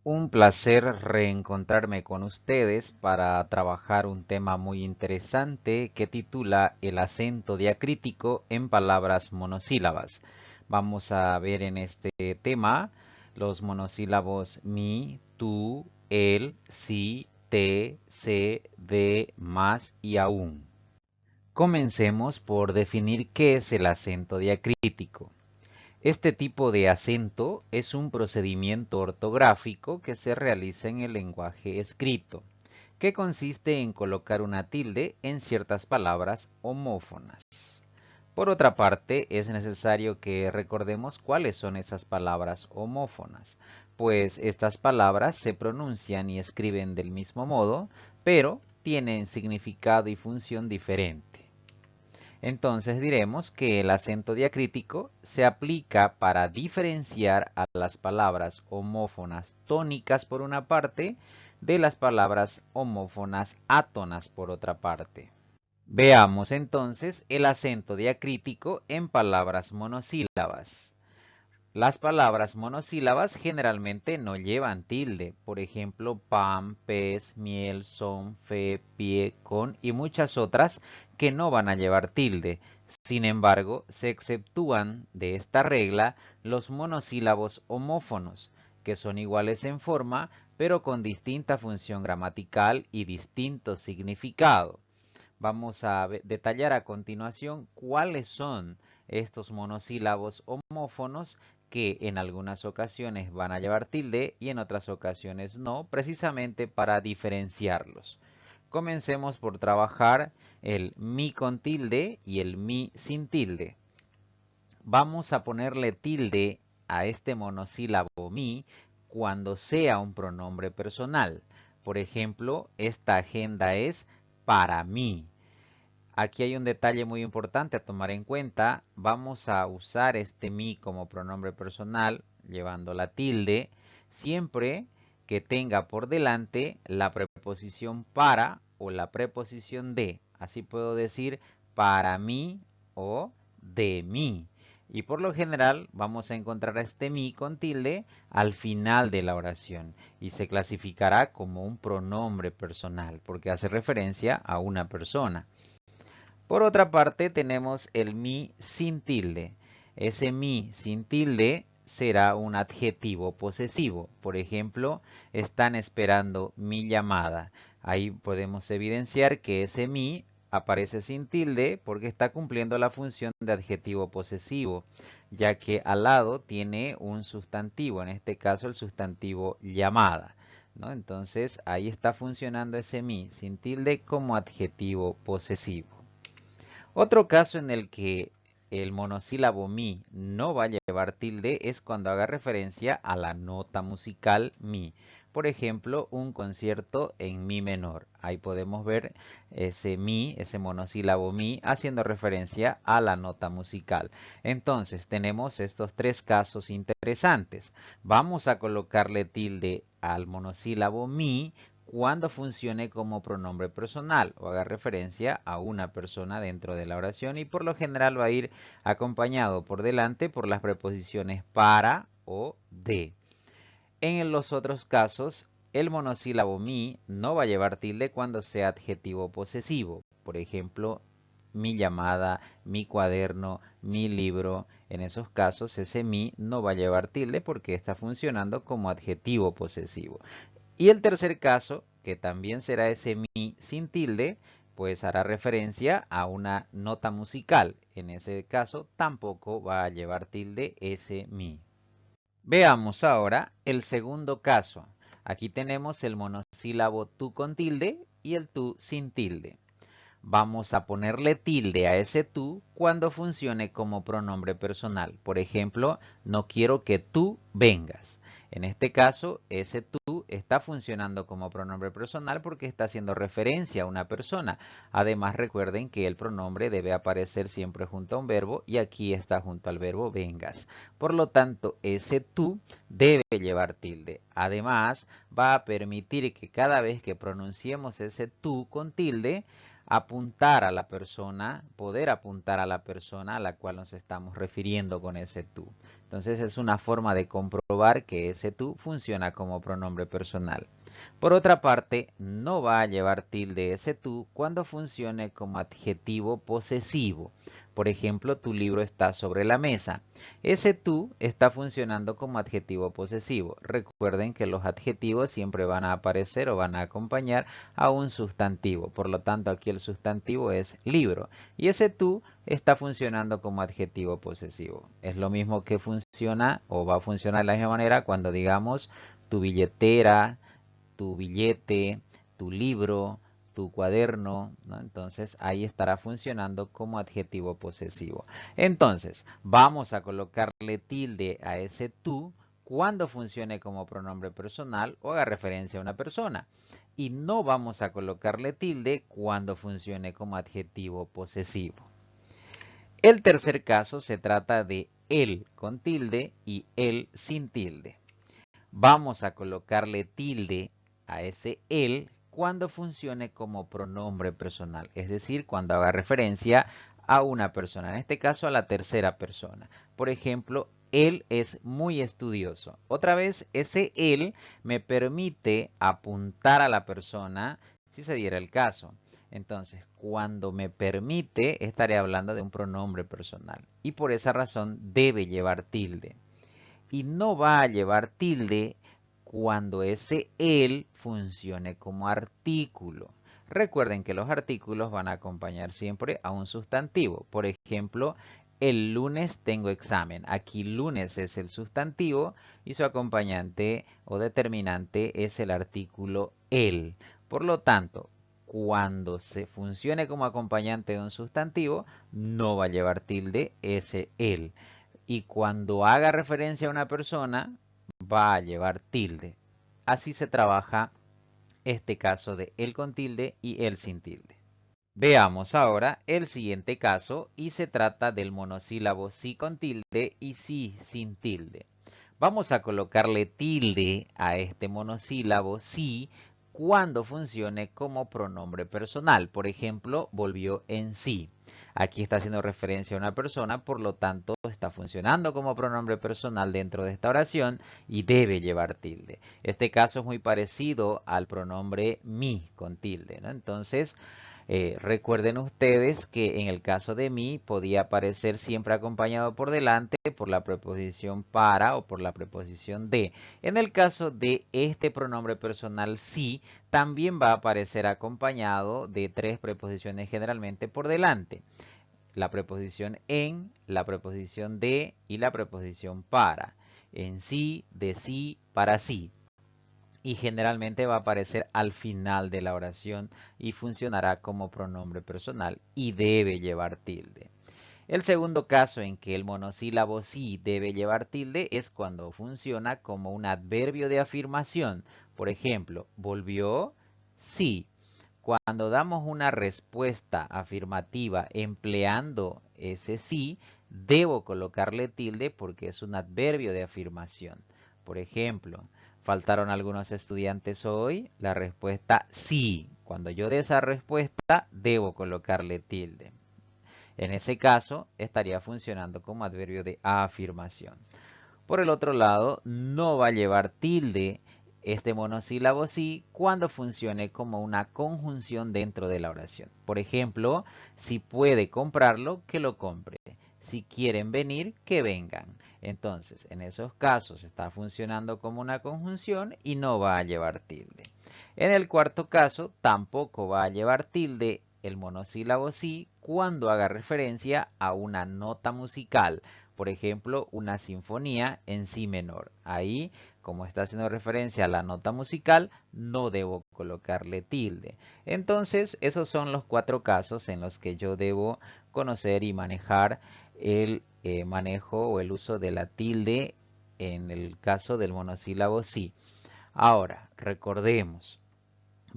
Un placer reencontrarme con ustedes para trabajar un tema muy interesante que titula el acento diacrítico en palabras monosílabas. Vamos a ver en este tema los monosílabos mi, tú, él, sí, te, se, de, más y aún. Comencemos por definir qué es el acento diacrítico. Este tipo de acento es un procedimiento ortográfico que se realiza en el lenguaje escrito, que consiste en colocar una tilde en ciertas palabras homófonas. Por otra parte, es necesario que recordemos cuáles son esas palabras homófonas, pues estas palabras se pronuncian y escriben del mismo modo, pero tienen significado y función diferente. Entonces diremos que el acento diacrítico se aplica para diferenciar a las palabras homófonas tónicas por una parte de las palabras homófonas átonas por otra parte. Veamos entonces el acento diacrítico en palabras monosílabas. Las palabras monosílabas generalmente no llevan tilde, por ejemplo, pan, pez, miel, son, fe, pie, con y muchas otras que no van a llevar tilde. Sin embargo, se exceptúan de esta regla los monosílabos homófonos, que son iguales en forma, pero con distinta función gramatical y distinto significado. Vamos a detallar a continuación cuáles son estos monosílabos homófonos que en algunas ocasiones van a llevar tilde y en otras ocasiones no, precisamente para diferenciarlos. Comencemos por trabajar el mi con tilde y el mi sin tilde. Vamos a ponerle tilde a este monosílabo mi cuando sea un pronombre personal. Por ejemplo, esta agenda es para mí. Aquí hay un detalle muy importante a tomar en cuenta. Vamos a usar este mi como pronombre personal, llevando la tilde, siempre que tenga por delante la preposición para o la preposición de. Así puedo decir para mí o de mí. Y por lo general vamos a encontrar este mi con tilde al final de la oración y se clasificará como un pronombre personal porque hace referencia a una persona. Por otra parte, tenemos el mi sin tilde. Ese mi sin tilde será un adjetivo posesivo. Por ejemplo, están esperando mi llamada. Ahí podemos evidenciar que ese mi aparece sin tilde porque está cumpliendo la función de adjetivo posesivo, ya que al lado tiene un sustantivo, en este caso el sustantivo llamada, ¿no? Entonces, ahí está funcionando ese mi sin tilde como adjetivo posesivo. Otro caso en el que el monosílabo mi no va a llevar tilde es cuando haga referencia a la nota musical mi. Por ejemplo, un concierto en mi menor. Ahí podemos ver ese mi, ese monosílabo mi, haciendo referencia a la nota musical. Entonces, tenemos estos tres casos interesantes. Vamos a colocarle tilde al monosílabo mi cuando funcione como pronombre personal o haga referencia a una persona dentro de la oración y por lo general va a ir acompañado por delante por las preposiciones para o de. En los otros casos, el monosílabo mi no va a llevar tilde cuando sea adjetivo posesivo. Por ejemplo, mi llamada, mi cuaderno, mi libro. En esos casos, ese mi no va a llevar tilde porque está funcionando como adjetivo posesivo. Y el tercer caso, que también será ese mi sin tilde, pues hará referencia a una nota musical. En ese caso tampoco va a llevar tilde ese mi. Veamos ahora el segundo caso. Aquí tenemos el monosílabo tú con tilde y el tú sin tilde. Vamos a ponerle tilde a ese tú cuando funcione como pronombre personal. Por ejemplo, no quiero que tú vengas. En este caso, ese tú está funcionando como pronombre personal porque está haciendo referencia a una persona. Además, recuerden que el pronombre debe aparecer siempre junto a un verbo y aquí está junto al verbo vengas. Por lo tanto, ese tú debe llevar tilde. Además, va a permitir que cada vez que pronunciemos ese tú con tilde, apuntar a la persona, poder apuntar a la persona a la cual nos estamos refiriendo con ese tú. Entonces es una forma de comprobar que ese tú funciona como pronombre personal. Por otra parte, no va a llevar tilde ese tú cuando funcione como adjetivo posesivo. Por ejemplo, tu libro está sobre la mesa. Ese tú está funcionando como adjetivo posesivo. Recuerden que los adjetivos siempre van a aparecer o van a acompañar a un sustantivo. Por lo tanto, aquí el sustantivo es libro. Y ese tú está funcionando como adjetivo posesivo. Es lo mismo que funciona o va a funcionar de la misma manera cuando digamos tu billetera, tu billete, tu libro, tu cuaderno, ¿no? Entonces ahí estará funcionando como adjetivo posesivo. Entonces, vamos a colocarle tilde a ese tú cuando funcione como pronombre personal o haga referencia a una persona. Y no vamos a colocarle tilde cuando funcione como adjetivo posesivo. El tercer caso se trata de él con tilde y él sin tilde. Vamos a colocarle tilde a ese él cuando funcione como pronombre personal, es decir, cuando haga referencia a una persona, en este caso a la tercera persona. Por ejemplo, él es muy estudioso. Otra vez, ese él me permite apuntar a la persona si se diera el caso. Entonces, cuando me permite, estaré hablando de un pronombre personal y por esa razón debe llevar tilde. Y no va a llevar tilde cuando ese él funcione como artículo. Recuerden que los artículos van a acompañar siempre a un sustantivo. Por ejemplo, el lunes tengo examen. Aquí lunes es el sustantivo y su acompañante o determinante es el artículo el. Por lo tanto, cuando se funcione como acompañante de un sustantivo, no va a llevar tilde ese el. Y cuando haga referencia a una persona, va a llevar tilde. Así se trabaja este caso de él con tilde y él sin tilde. Veamos ahora el siguiente caso y se trata del monosílabo sí con tilde y sí sin tilde. Vamos a colocarle tilde a este monosílabo sí cuando funcione como pronombre personal. Por ejemplo, volvió en sí. Aquí está haciendo referencia a una persona, por lo tanto está funcionando como pronombre personal dentro de esta oración y debe llevar tilde. Este caso es muy parecido al pronombre mi con tilde, ¿no? Entonces, recuerden ustedes que en el caso de mí podía aparecer siempre acompañado por delante por la preposición para o por la preposición de. En el caso de este pronombre personal sí, también va a aparecer acompañado de tres preposiciones generalmente por delante. La preposición en, la preposición de y la preposición para. En sí, de sí, para sí. Y generalmente va a aparecer al final de la oración y funcionará como pronombre personal y debe llevar tilde. El segundo caso en que el monosílabo sí debe llevar tilde es cuando funciona como un adverbio de afirmación. Por ejemplo, volvió, sí. Cuando damos una respuesta afirmativa empleando ese sí, debo colocarle tilde porque es un adverbio de afirmación. Por ejemplo, ¿faltaron algunos estudiantes hoy? La respuesta sí. Cuando yo dé esa respuesta, debo colocarle tilde. En ese caso, estaría funcionando como adverbio de afirmación. Por el otro lado, no va a llevar tilde este monosílabo sí cuando funcione como una conjunción dentro de la oración. Por ejemplo, si puede comprarlo, que lo compre. Si quieren venir, que vengan. Entonces, en esos casos está funcionando como una conjunción y no va a llevar tilde. En el cuarto caso, tampoco va a llevar tilde el monosílabo sí cuando haga referencia a una nota musical. Por ejemplo, una sinfonía en si menor. Ahí, como está haciendo referencia a la nota musical, no debo colocarle tilde. Entonces, esos son los cuatro casos en los que yo debo conocer y manejar el manejo o el uso de la tilde en el caso del monosílabo sí. Ahora, recordemos.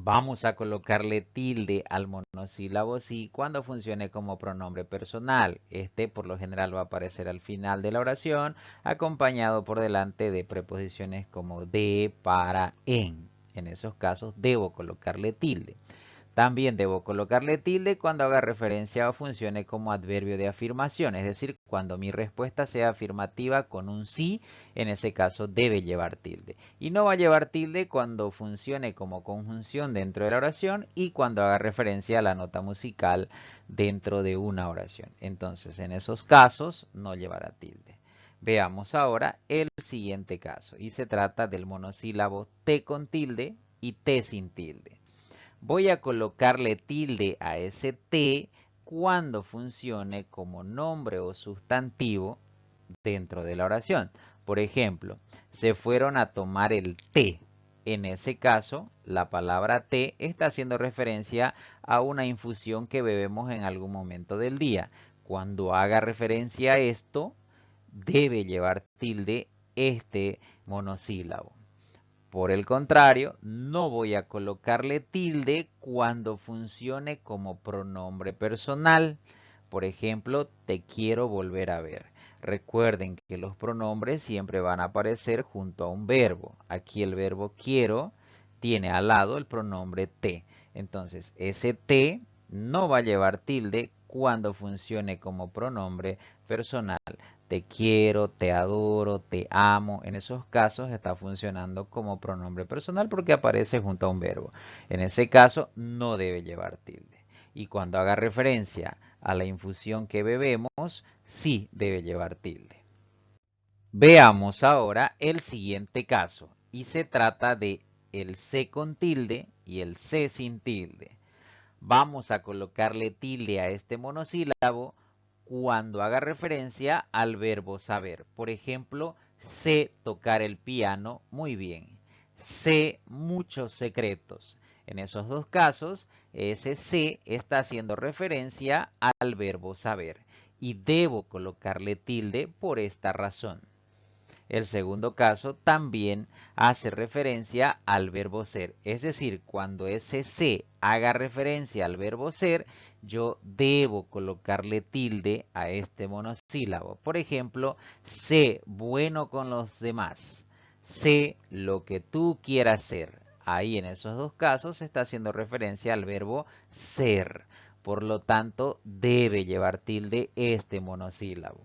Vamos a colocarle tilde al monosílabo sí cuando funcione como pronombre personal. Este por lo general va a aparecer al final de la oración, acompañado por delante de preposiciones como de, para, en. En esos casos debo colocarle tilde. También debo colocarle tilde cuando haga referencia o funcione como adverbio de afirmación, es decir, cuando mi respuesta sea afirmativa con un sí, en ese caso debe llevar tilde. Y no va a llevar tilde cuando funcione como conjunción dentro de la oración y cuando haga referencia a la nota musical dentro de una oración. Entonces, en esos casos no llevará tilde. Veamos ahora el siguiente caso y se trata del monosílabo T con tilde y T sin tilde. Voy a colocarle tilde a ese T cuando funcione como nombre o sustantivo dentro de la oración. Por ejemplo, se fueron a tomar el té. En ese caso, la palabra té está haciendo referencia a una infusión que bebemos en algún momento del día. Cuando haga referencia a esto, debe llevar tilde este monosílabo. Por el contrario, no voy a colocarle tilde cuando funcione como pronombre personal. Por ejemplo, te quiero volver a ver. Recuerden que los pronombres siempre van a aparecer junto a un verbo. Aquí el verbo quiero tiene al lado el pronombre te. Entonces, ese te no va a llevar tilde cuando funcione como pronombre personal. Te quiero, te adoro, te amo. En esos casos está funcionando como pronombre personal porque aparece junto a un verbo. En ese caso no debe llevar tilde. Y cuando haga referencia a la infusión que bebemos, sí debe llevar tilde. Veamos ahora el siguiente caso y se trata de el C con tilde y el C sin tilde. Vamos a colocarle tilde a este monosílabo cuando haga referencia al verbo saber. Por ejemplo, sé tocar el piano muy bien. Sé muchos secretos. En esos dos casos, ese sé está haciendo referencia al verbo saber y debo colocarle tilde por esta razón. El segundo caso también hace referencia al verbo ser. Es decir, cuando ese se haga referencia al verbo ser, yo debo colocarle tilde a este monosílabo. Por ejemplo, sé bueno con los demás. Sé lo que tú quieras ser. Ahí en esos dos casos se está haciendo referencia al verbo ser. Por lo tanto, debe llevar tilde este monosílabo.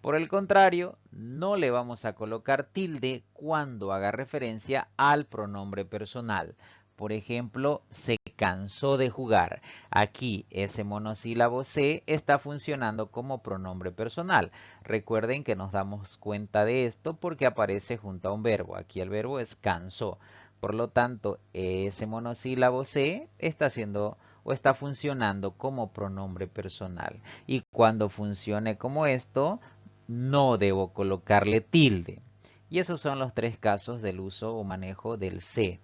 Por el contrario, no le vamos a colocar tilde cuando haga referencia al pronombre personal. Por ejemplo, se cansó de jugar. Aquí ese monosílabo se está funcionando como pronombre personal. Recuerden que nos damos cuenta de esto porque aparece junto a un verbo. Aquí el verbo es cansó. Por lo tanto, ese monosílabo se está haciendo o está funcionando como pronombre personal. Y cuando funcione como esto, no debo colocarle tilde. Y esos son los tres casos del uso o manejo del se.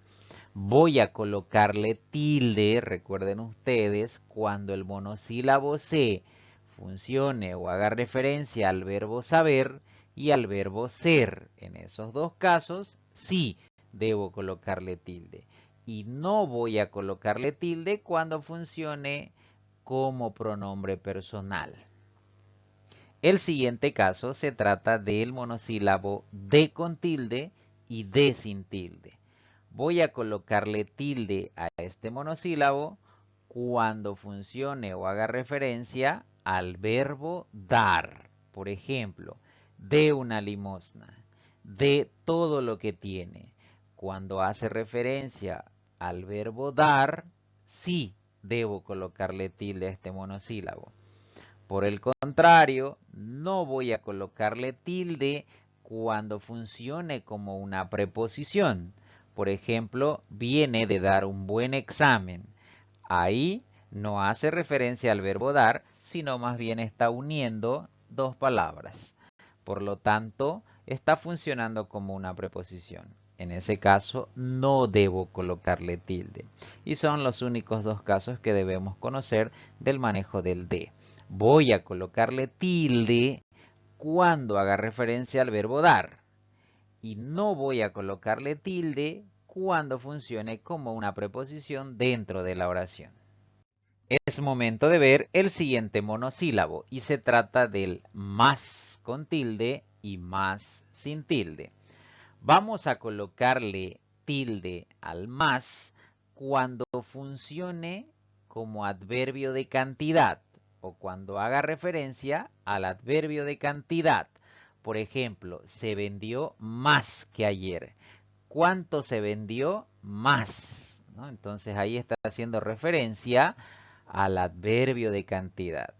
Voy a colocarle tilde, recuerden ustedes, cuando el monosílabo se funcione o haga referencia al verbo saber y al verbo ser. En esos dos casos, sí debo colocarle tilde. Y no voy a colocarle tilde cuando funcione como pronombre personal. El siguiente caso se trata del monosílabo de con tilde y de sin tilde. Voy a colocarle tilde a este monosílabo cuando funcione o haga referencia al verbo dar. Por ejemplo, de una limosna, de todo lo que tiene. Cuando hace referencia al verbo dar, sí debo colocarle tilde a este monosílabo. Por el contrario, no voy a colocarle tilde cuando funcione como una preposición. Por ejemplo, viene de dar un buen examen. Ahí no hace referencia al verbo dar, sino más bien está uniendo dos palabras. Por lo tanto, está funcionando como una preposición. En ese caso, no debo colocarle tilde. Y son los únicos dos casos que debemos conocer del manejo del de. Voy a colocarle tilde cuando haga referencia al verbo dar. Y no voy a colocarle tilde cuando funcione como una preposición dentro de la oración. Es momento de ver el siguiente monosílabo y se trata del más con tilde y más sin tilde. Vamos a colocarle tilde al más cuando funcione como adverbio de cantidad o cuando haga referencia al adverbio de cantidad. Por ejemplo, se vendió más que ayer. ¿Cuánto se vendió? Más, ¿no? Entonces ahí está haciendo referencia al adverbio de cantidad.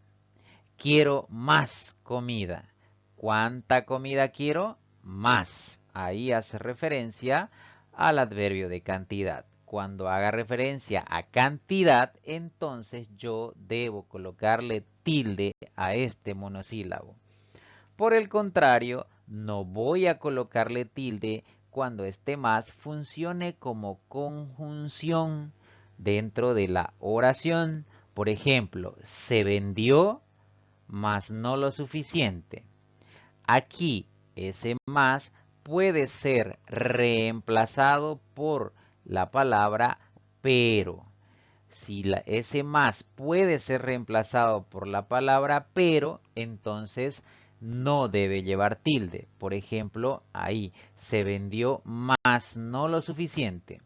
Quiero más comida. ¿Cuánta comida quiero? Más. Ahí hace referencia al adverbio de cantidad. Cuando haga referencia a cantidad, entonces yo debo colocarle tilde a este monosílabo. Por el contrario, no voy a colocarle tilde cuando este más funcione como conjunción dentro de la oración. Por ejemplo, se vendió, mas no lo suficiente. Aquí ese más puede ser reemplazado por la palabra pero. Si ese más puede ser reemplazado por la palabra pero, entonces no debe llevar tilde. Por ejemplo, ahí se vendió más no lo suficiente.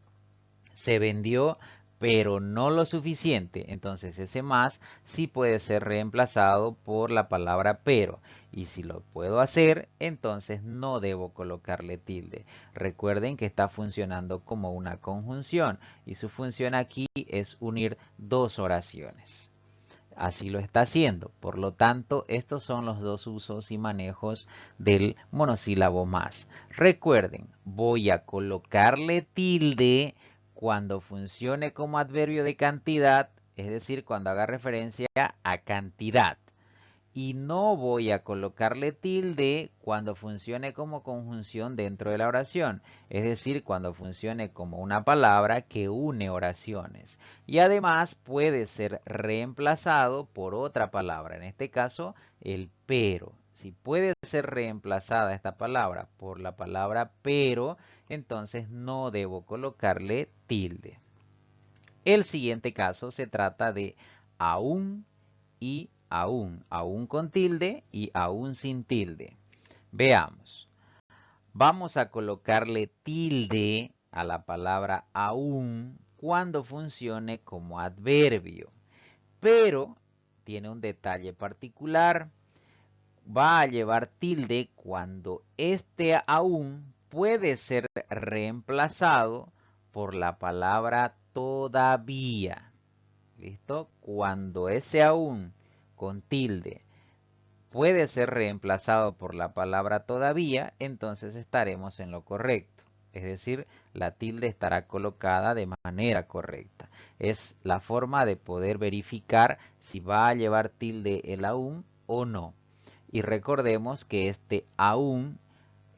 Se vendió pero no lo suficiente. Entonces ese más sí puede ser reemplazado por la palabra pero. Y si lo puedo hacer, entonces no debo colocarle tilde. Recuerden que está funcionando como una conjunción y su función aquí es unir dos oraciones. Así lo está haciendo. Por lo tanto, estos son los dos usos y manejos del monosílabo más. Recuerden, voy a colocarle tilde cuando funcione como adverbio de cantidad, es decir, cuando haga referencia a cantidad. Y no voy a colocarle tilde cuando funcione como conjunción dentro de la oración, es decir, cuando funcione como una palabra que une oraciones. Y además puede ser reemplazado por otra palabra, en este caso el pero. Si puede ser reemplazada esta palabra por la palabra pero, entonces no debo colocarle tilde. El siguiente caso se trata de aún y aún con tilde y aún sin tilde. Veamos. Vamos a colocarle tilde a la palabra aún cuando funcione como adverbio. Pero tiene un detalle particular. Va a llevar tilde cuando este aún puede ser reemplazado por la palabra todavía. ¿Listo? Cuando ese aún con tilde puede ser reemplazado por la palabra todavía, entonces estaremos en lo correcto. Es decir, la tilde estará colocada de manera correcta. Es la forma de poder verificar si va a llevar tilde el aún o no. Y recordemos que este aún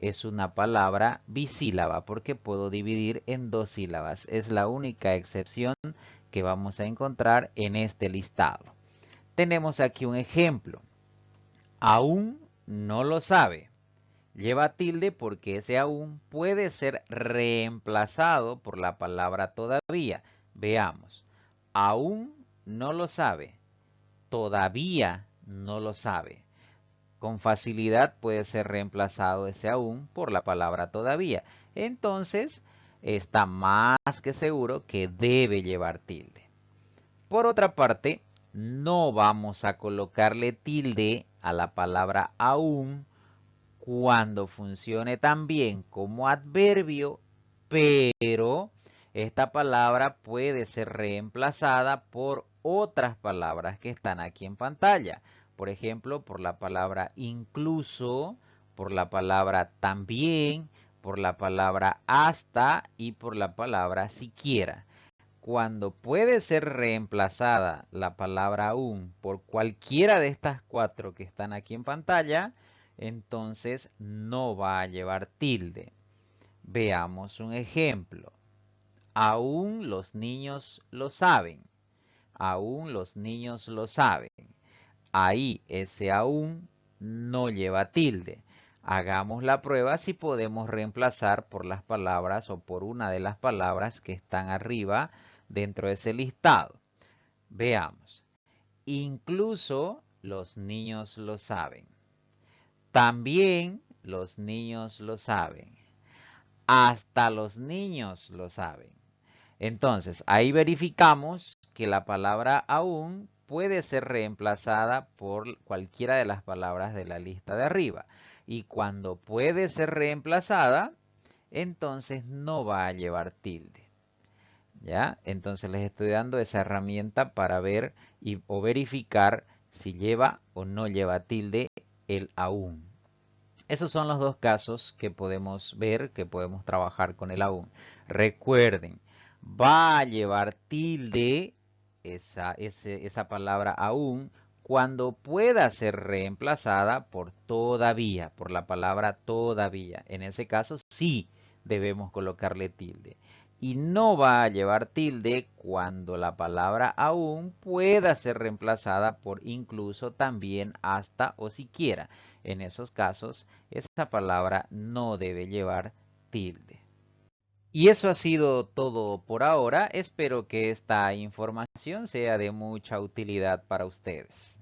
es una palabra bisílaba porque puedo dividir en dos sílabas. Es la única excepción que vamos a encontrar en este listado. Tenemos aquí un ejemplo. Aún no lo sabe. Lleva tilde porque ese aún puede ser reemplazado por la palabra todavía. Veamos. Aún no lo sabe. Todavía no lo sabe. Con facilidad puede ser reemplazado ese aún por la palabra todavía. Entonces, está más que seguro que debe llevar tilde. Por otra parte, no vamos a colocarle tilde a la palabra aún cuando funcione también como adverbio, pero esta palabra puede ser reemplazada por otras palabras que están aquí en pantalla. Por ejemplo, por la palabra incluso, por la palabra también, por la palabra hasta y por la palabra siquiera. Cuando puede ser reemplazada la palabra aún por cualquiera de estas cuatro que están aquí en pantalla, entonces no va a llevar tilde. Veamos un ejemplo. Aún los niños lo saben. Aún los niños lo saben. Ahí ese aún no lleva tilde. Hagamos la prueba si podemos reemplazar por las palabras o por una de las palabras que están arriba dentro de ese listado. Veamos. Incluso los niños lo saben. También los niños lo saben. Hasta los niños lo saben. Entonces, ahí verificamos que la palabra aún puede ser reemplazada por cualquiera de las palabras de la lista de arriba. Y cuando puede ser reemplazada, entonces no va a llevar tilde. ¿Ya? Entonces les estoy dando esa herramienta para ver o verificar si lleva o no lleva tilde el aún. Esos son los dos casos que podemos ver, que podemos trabajar con el aún. Recuerden, va a llevar tilde esa palabra aún cuando pueda ser reemplazada por todavía, por la palabra todavía. En ese caso sí debemos colocarle tilde. Y no va a llevar tilde cuando la palabra aún pueda ser reemplazada por incluso, también, hasta o siquiera. En esos casos, esa palabra no debe llevar tilde. Y eso ha sido todo por ahora. Espero que esta información sea de mucha utilidad para ustedes.